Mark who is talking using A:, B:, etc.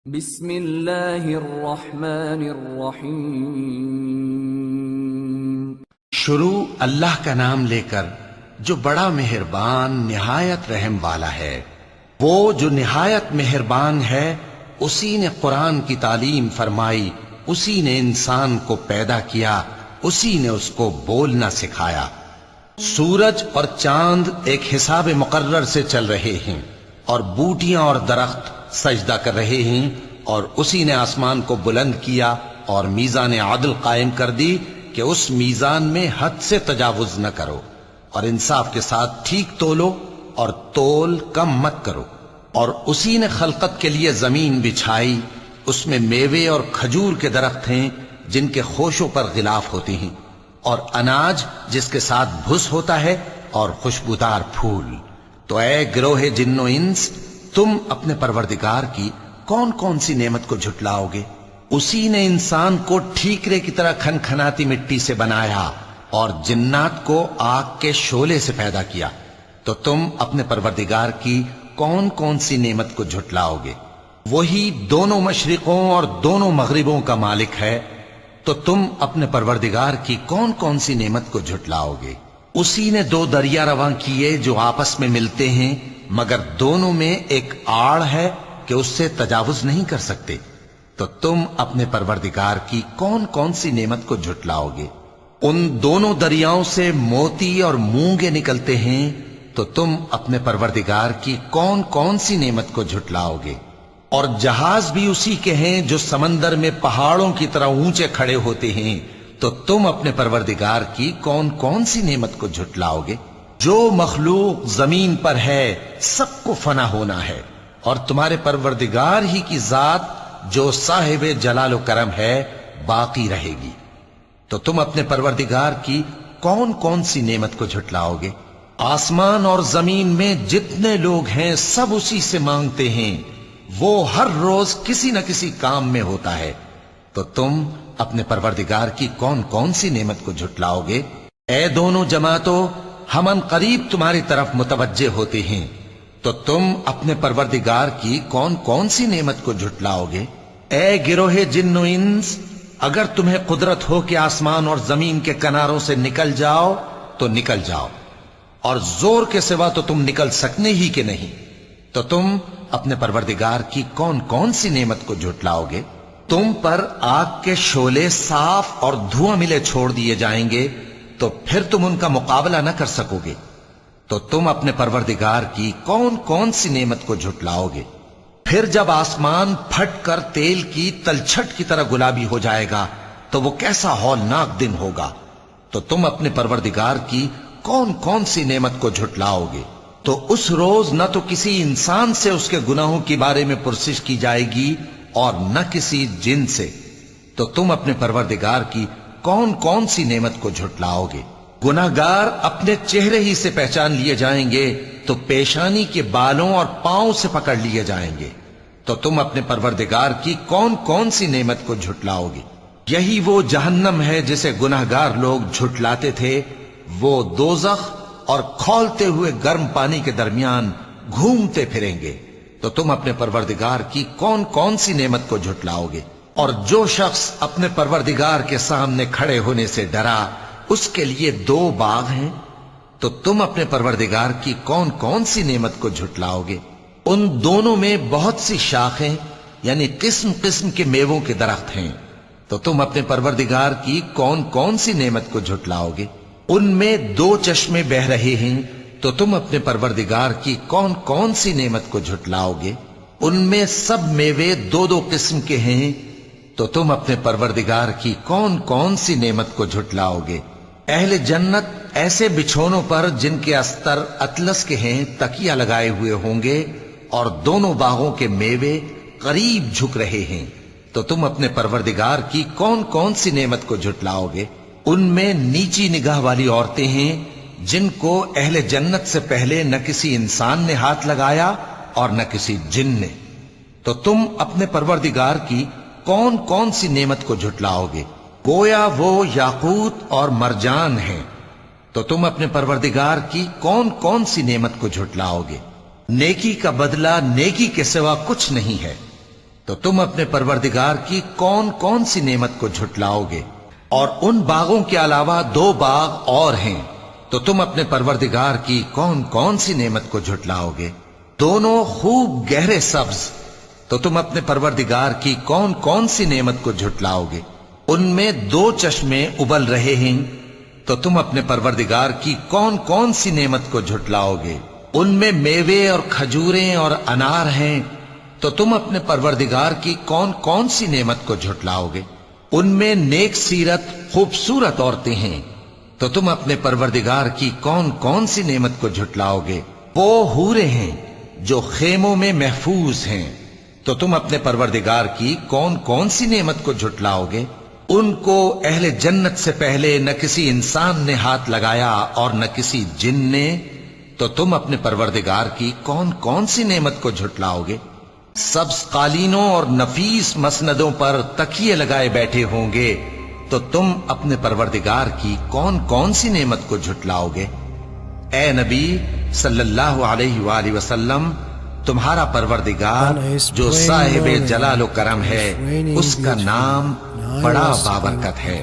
A: بسم اللہ الرحمن الرحیم۔
B: شروع اللہ کا نام لے کر جو بڑا مہربان نہایت رحم والا ہے۔ وہ جو نہایت مہربان ہے اسی نے قرآن کی تعلیم فرمائی، اسی نے انسان کو پیدا کیا، اسی نے اس کو بولنا سکھایا۔ سورج اور چاند ایک حساب مقرر سے چل رہے ہیں اور بوٹیاں اور درخت سجدہ کر رہے ہیں، اور اسی نے آسمان کو بلند کیا اور میزان عدل قائم کر دی کہ اس میزان میں حد سے تجاوز نہ کرو، اور انصاف کے ساتھ ٹھیک تولو اور تول کم مت کرو۔ اور اسی نے خلقت کے لیے زمین بچھائی، اس میں میوے اور کھجور کے درخت ہیں جن کے خوشوں پر غلاف ہوتے ہیں، اور اناج جس کے ساتھ بھس ہوتا ہے، اور خوشبودار پھول۔ تو اے گروہ جن و انس، تم اپنے پروردگار کی کون کون سی نعمت کو جھٹلاؤ گے؟ اسی نے انسان کو ٹھیکرے کی طرح کھنکھناتی مٹی سے بنایا اور جنات کو آگ کے شعلے سے پیدا کیا، تو تم اپنے پروردگار کی کون کون سی نعمت کو جھٹلاؤ گے؟ وہی دونوں مشرقوں اور دونوں مغربوں کا مالک ہے، تو تم اپنے پروردگار کی کون کون سی نعمت کو جھٹلاؤ گے؟ اسی نے دو دریا رواں کیے جو آپس میں ملتے ہیں، مگر دونوں میں ایک آڑ ہے کہ اس سے تجاوز نہیں کر سکتے، تو تم اپنے پروردگار کی کون کون سی نعمت کو جھٹلاؤ گے؟ ان دونوں دریاؤں سے موتی اور مونگے نکلتے ہیں، تو تم اپنے پروردگار کی کون کون سی نعمت کو جھٹلاؤ گے؟ اور جہاز بھی اسی کے ہیں جو سمندر میں پہاڑوں کی طرح اونچے کھڑے ہوتے ہیں، تو تم اپنے پروردگار کی کون کون سی نعمت کو جھٹلاؤ گے؟ جو مخلوق زمین پر ہے سب کو فنا ہونا ہے، اور تمہارے پروردگار ہی کی ذات جو صاحب جلال و کرم ہے باقی رہے گی۔ تو تم اپنے پروردگار کی کون کون سی نعمت کو جھٹلاؤ گے؟ آسمان اور زمین میں جتنے لوگ ہیں سب اسی سے مانگتے ہیں، وہ ہر روز کسی نہ کسی کام میں ہوتا ہے، تو تم اپنے پروردگار کی کون کون سی نعمت کو جھٹلاؤ گے؟ اے دونوں جماعتوں، ہم ان قریب تمہاری طرف متوجہ ہوتے ہیں، تو تم اپنے پروردگار کی کون کون سی نعمت کو جھٹلاؤ گے؟ اے گروہ جن و انس، اگر تمہیں قدرت ہو کہ آسمان اور زمین کے کناروں سے نکل جاؤ تو نکل جاؤ، اور زور کے سوا تو تم نکل سکنے ہی کہ نہیں، تو تم اپنے پروردگار کی کون کون سی نعمت کو جھٹلاؤ گے؟ تم پر آگ کے شعلے صاف اور دھواں ملے چھوڑ دیے جائیں گے، تو پھر تم ان کا مقابلہ نہ کر سکو گے، تو تم اپنے پروردگار کی کون کون سی نعمت کو جھٹلاؤ گے؟ پھر جب آسمان پھٹ کر تیل کی تلچھٹ کی طرح گلابی ہو جائے گا تو وہ کیسا ہولناک دن ہوگا، تو تم اپنے پروردگار کی کون کون سی نعمت کو جھٹلاؤ گے؟ تو اس روز نہ تو کسی انسان سے اس کے گناہوں کے بارے میں پرسش کی جائے گی اور نہ کسی جن سے، تو تم اپنے پروردگار کی کون کون سی نعمت کو جھٹلاؤ گے؟ گناہگار اپنے چہرے ہی سے پہچان لیے جائیں گے تو پیشانی کے بالوں اور پاؤں سے پکڑ لیے جائیں گے، تو تم اپنے پروردگار کی کون کون سی نعمت کو جھٹلاؤ گے؟ یہی وہ جہنم ہے جسے گناہگار لوگ جھٹلاتے تھے، وہ دوزخ اور کھولتے ہوئے گرم پانی کے درمیان گھومتے پھریں گے، تو تم اپنے پروردگار کی کون کون سی نعمت کو جھٹلاؤ گے؟ اور جو شخص اپنے پروردگار کے سامنے کھڑے ہونے سے ڈرا، اس کے لیے دو باغ ہیں، تو تم اپنے پروردگار کی کون کون سی نعمت کو جھٹلاؤ گے؟ ان دونوں میں بہت سی شاخیں یعنی قسم قسم کے میووں کے درخت ہیں، تو تم اپنے پروردگار کی کون کون سی نعمت کو جھٹلاؤ گے؟ ان میں دو چشمے بہ رہے ہیں، تو تم اپنے پروردگار کی کون کون سی نعمت کو جھٹلاؤ گے؟ ان میں سب میوے دو دو قسم کے ہیں، تو تم اپنے پروردگار کی کون کون سی نعمت کو جھٹلاؤ گے؟ اہل جنت ایسے بچھونوں پر جن کے استر اطلس کے ہیں تکیہ لگائے ہوئے ہوں گے، اور دونوں باغوں کے میوے قریب جھک رہے ہیں، تو تم اپنے پروردگار کی کون کون سی نعمت کو جھٹلاؤ گے؟ ان میں نیچی نگاہ والی عورتیں ہیں جن کو اہل جنت سے پہلے نہ کسی انسان نے ہاتھ لگایا اور نہ کسی جن نے، تو تم اپنے پروردگار کی کون کون سی نعمت کو جھٹلاؤ گے؟ گویا وہ یاقوت اور مرجان ہیں، تو تم اپنے پروردگار کی کون کون سی نعمت کو جھٹلاؤ گے؟ نیکی کا بدلہ نیکی کے سوا کچھ نہیں ہے، تو تم اپنے پروردگار کی کون کون سی نعمت کو جھٹلاؤ گے؟ اور ان باغوں کے علاوہ 2 باغ اور ہیں، تو تم اپنے پروردگار کی کون کون سی نعمت کو جھٹلاؤ گے؟ دونوں خوب گہرے سبز، تو تم اپنے پروردگار کی کون کون سی نعمت کو جھٹلاؤ گے؟ ان میں 2 چشمے ابل رہے ہیں، تو تم اپنے پروردگار کی کون کون سی نعمت کو جھٹلاؤ گے؟ ان میں میوے اور کھجوریں اور انار ہیں، تو تم اپنے پروردگار کی کون کون سی نعمت کو جھٹلاؤ گے؟ ان میں نیک سیرت خوبصورت عورتیں ہیں، تو تم اپنے پروردگار کی کون کون سی نعمت کو جھٹلاؤ گے؟ وہ حوریں ہیں جو خیموں میں محفوظ ہیں، تو تم اپنے پروردگار کی کون کون سی نعمت کو جھٹلاؤ گے؟ ان کو اہل جنت سے پہلے نہ کسی انسان نے ہاتھ لگایا اور نہ کسی جن نے، تو تم اپنے پروردگار کی کون کون سی نعمت کو جھٹلاؤ گے؟ سبز قالینوں اور نفیس مسندوں پر تکیے لگائے بیٹھے ہوں گے، تو تم اپنے پروردگار کی کون کون سی نعمت کو جھٹلاؤ گے؟ اے نبی صلی اللہ علیہ وآلہ وسلم، تمہارا پروردگار جو صاحب جلال و کرم ہے، اس کا نام بڑا بابرکت ہے۔